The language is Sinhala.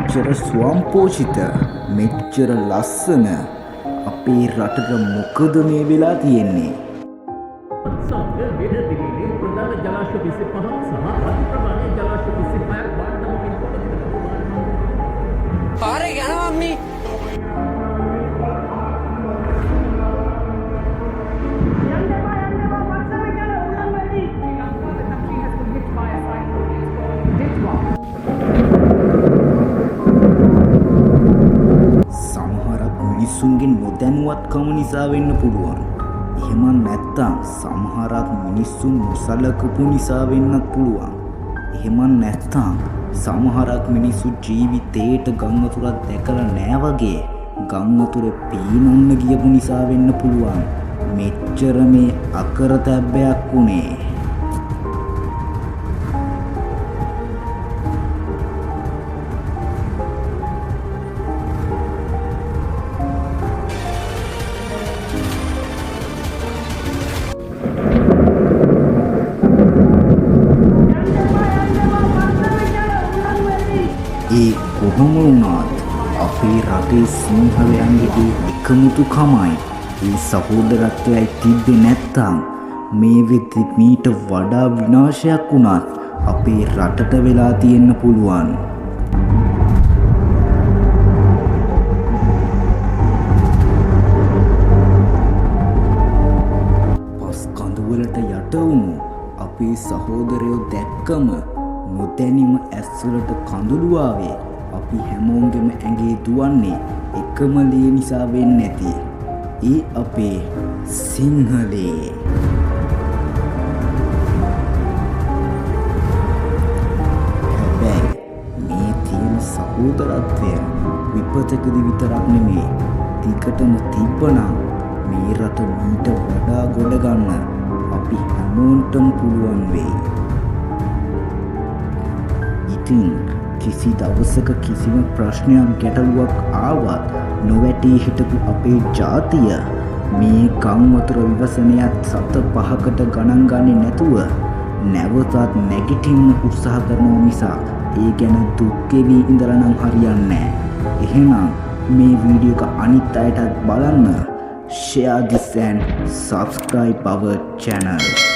මෙච්චර ස්වයංපෝෂිත මෙච්චර ලස්සන අපේ රටට මොකද මේ වෙලා තියෙන්නේ? प्रधान जलाशय 25 सह अति प्रमाणे जलाशय 25 वार्डनमකින් පාරේ යනවා අම්මී සමහරක් මිනිස්සුන්ගේ නොදැනුවත්කම නිසා වෙන්න පුළුවන්. එහෙම නැත්තම් සමහරක් මිනිස්සුන් නොසලකපු නිසා වෙන්නත් පුළුවන්. එහෙම නැත්තම් සමහරක් මිනිස්සු ජීවිතේට ගම් වතුරක් දැකලා නෑ වගේ ගම් වතුරේ පීනන්න ගියපු නිසා වෙන්න පුළුවන්. මෙච්චර මේ අකරතැබ්බයක් උනේ. ඒ කොහොම වුණත් අපේ රටේ සිංහලයන්ගේ එකමුතුකමයි ඒ සහෝදරත්වයයි තිබ්බේ නැත්තම් මේ වෙද්දි මීට වඩා විනාශයක් වුණත් අපේ රටට වෙලා තියෙන්න පුළුවන්. පස් කඳුවලට යට වුණු අපේ සහෝදරයෝ දැක්කම නොදැනීම ඇස්වලට කඳුළු ආවේ අපි හැමෝගෙම ඇඟේ දුවන්නේ එකම ලේ නිසා වෙන්නේ නැති. ඒ අපේ සිංහලේ. හැබැයි මේ තියෙන සහෝදරත්වය විපතකදී විතරක් නෙමෙයි දිගටම තිබ්බනම් මේ රට මීට වඩා ගොඩ ගන්න අපි හැමෝටම පුළුවන් වෙයි. ඉතින් කිසි දවසක කිසිම ප්‍රශ්නයක් ගැටලුවක් ආවත් නොවැටී හිටපු අපේ ජාතිය මේ ගම් වතුර විවසනයත් සත පහකට ගණන් ගන්නේ නැතුව නැවතත් නැගිටින්න උත්සාහ කරනවා මිසක් ඒ ගැන දුක් ගෙවි ඉඳලා නම් හරියන්නේ නැහැ. එහෙනම් මේ වීඩියෝ එක අනිත් අයටත් බලන්න. share this and subscribe our channel.